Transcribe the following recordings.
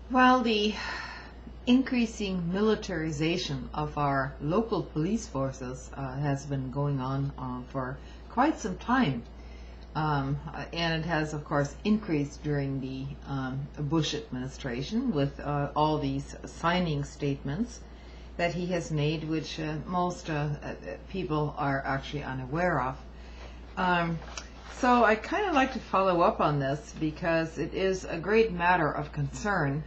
While the increasing militarization of our local police forces has been going on for quite some time, and it has, of course, increased during the Bush administration with all these signing statements that he has made, which most people are actually unaware of. So I kind of like to follow up on this because it is a great matter of concern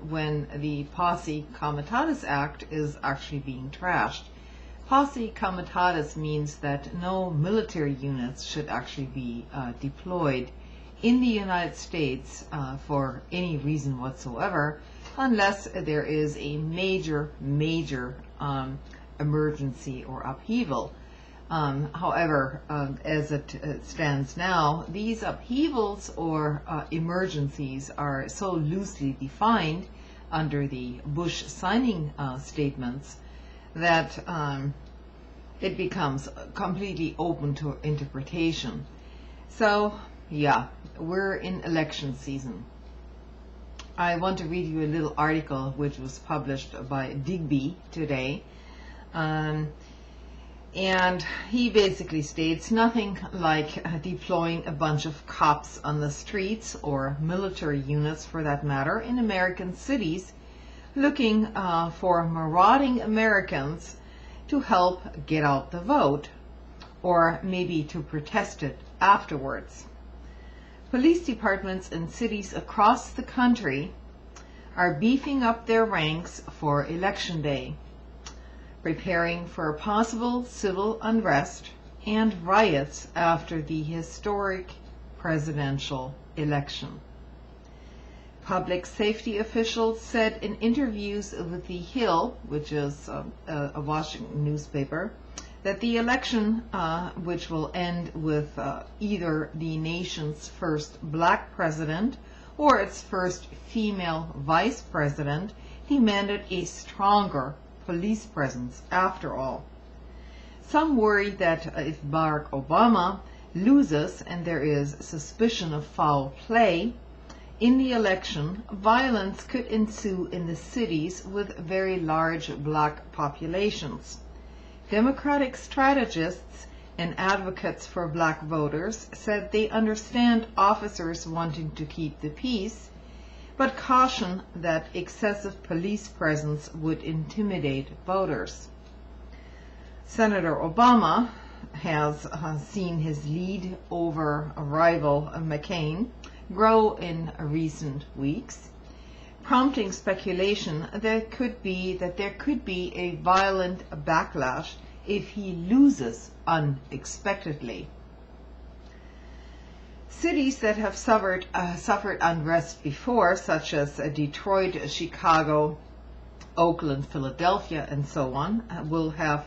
when the Posse Comitatus Act is actually being trashed. Posse Comitatus means that no military units should actually be deployed in the United States for any reason whatsoever, unless there is a major emergency or upheaval. However, as it stands now, these upheavals or emergencies are so loosely defined under the Bush signing statements that it becomes completely open to interpretation. So, yeah, we're in election season. I want to read you a little article which was published by Digby today. And he basically states nothing like deploying a bunch of cops on the streets, or military units for that matter, in American cities, looking for marauding Americans to help get out the vote, or maybe to protest it afterwards. Police departments in cities across the country are beefing up their ranks for Election Day, preparing for possible civil unrest and riots after the historic presidential election. Public safety officials said in interviews with The Hill, which is a Washington newspaper, that the election, which will end with either the nation's first black president or its first female vice president, demanded a stronger police presence after all. Some worry that if Barack Obama loses and there is suspicion of foul play in the election, violence could ensue in the cities with very large black populations. Democratic strategists and advocates for black voters said they understand officers wanting to keep the peace, but caution that excessive police presence would intimidate voters. Senator Obama has seen his lead over rival McCain grow in recent weeks, prompting speculation that there could be a violent backlash if he loses unexpectedly. Cities that have suffered unrest before, such as Detroit, Chicago, Oakland, Philadelphia, and so on, will have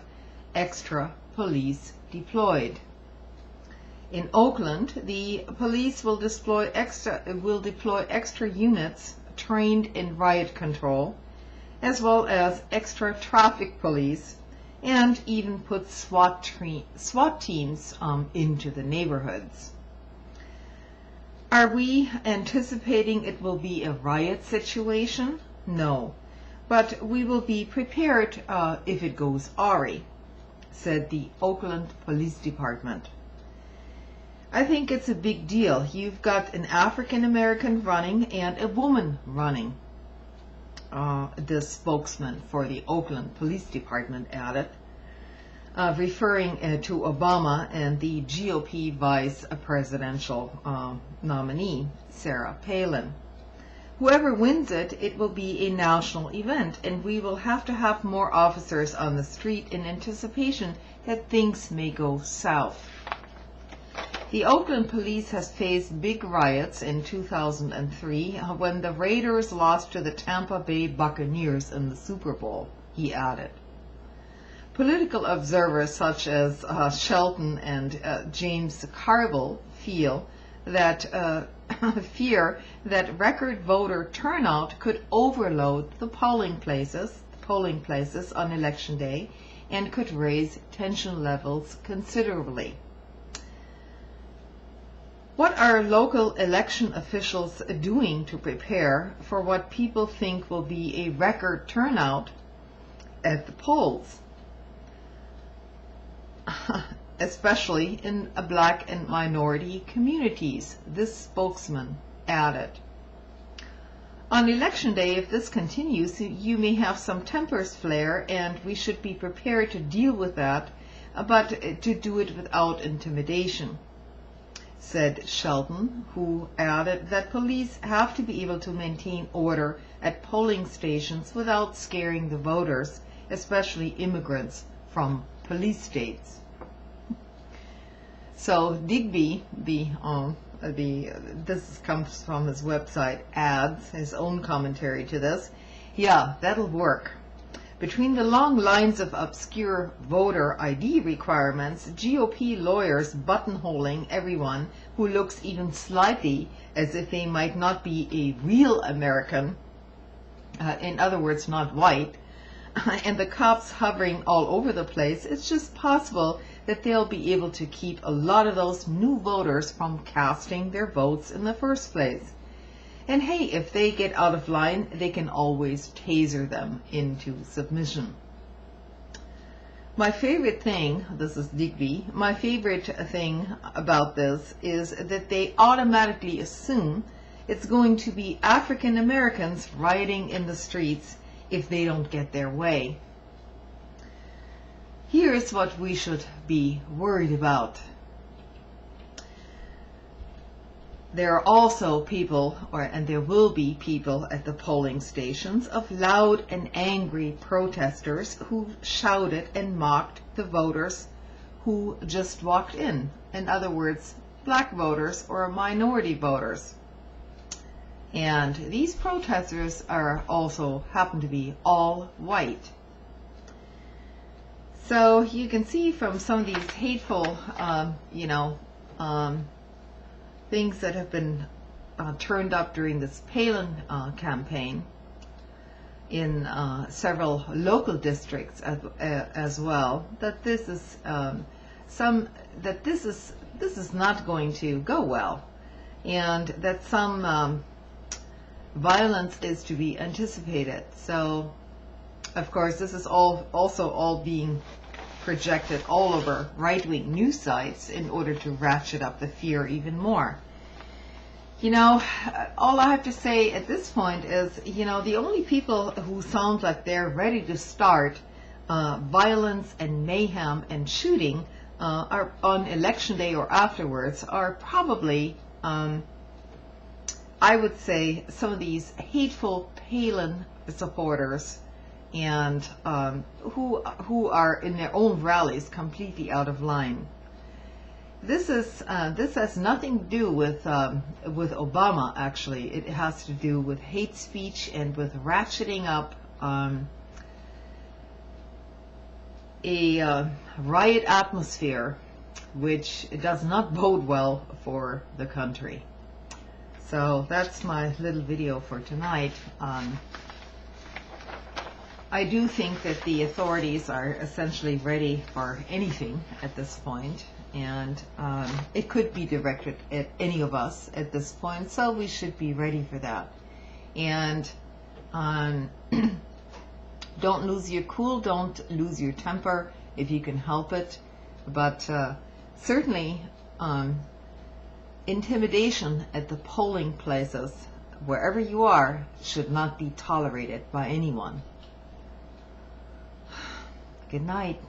extra police deployed. In Oakland, the police will deploy extra units trained in riot control, as well as extra traffic police, and even put SWAT teams into the neighborhoods. Are we anticipating it will be a riot situation? No, but we will be prepared if it goes awry, said the Oakland Police Department. I think it's a big deal. You've got an African American running and a woman running, the spokesman for the Oakland Police Department added, referring to Obama and the GOP vice presidential nominee, Sarah Palin. Whoever wins it, it will be a national event, and we will have to have more officers on the street in anticipation that things may go south. The Oakland police has faced big riots in 2003 when the Raiders lost to the Tampa Bay Buccaneers in the Super Bowl, he added. Political observers such as Shelton and James Carville fear that record voter turnout could overload the polling places on Election Day and could raise tension levels considerably. What are local election officials doing to prepare for what people think will be a record turnout at the polls, especially in black and minority communities? This spokesman added. On election day, if this continues, you may have some tempers flare, and we should be prepared to deal with that, but to do it without intimidation, said Shelton, who added that police have to be able to maintain order at polling stations without scaring the voters, especially immigrants from police states. So Digby, this comes from his website, adds his own commentary to this. Yeah, that'll work. Between the long lines of obscure voter ID requirements, GOP lawyers buttonholing everyone who looks even slightly as if they might not be a real American, in other words, not white, and the cops hovering all over the place, it's just possible that they'll be able to keep a lot of those new voters from casting their votes in the first place. And hey, if they get out of line, they can always taser them into submission. My favorite thing, this is Digby, my favorite thing about this is that they automatically assume it's going to be African Americans rioting in the streets if they don't get their way. Here's what we should be worried about. There are also people, and there will be people at the polling stations of loud and angry protesters who shouted and mocked the voters who just walked in. In other words, black voters or minority voters. And these protesters are also happen to be all white. So you can see from some of these hateful, things that have been turned up during this Palin campaign in several local districts as well, that this is this is not going to go well, and that some violence is to be anticipated. So, of course, this is also all being projected all over right-wing news sites in order to ratchet up the fear even more. All I have to say at this point is, the only people who sound like they're ready to start violence and mayhem and shooting are on election day or afterwards are probably, I would say, some of these hateful Palin supporters, and who are in their own rallies completely out of line. This has nothing to do with Obama. Actually, it has to do with hate speech and with ratcheting up a riot atmosphere, which does not bode well for the country. So that's my little video for tonight. I do think that the authorities are essentially ready for anything at this point, and it could be directed at any of us at this point, so we should be ready for that. And don't lose your cool, don't lose your temper if you can help it, but certainly intimidation at the polling places, wherever you are, should not be tolerated by anyone. Good night.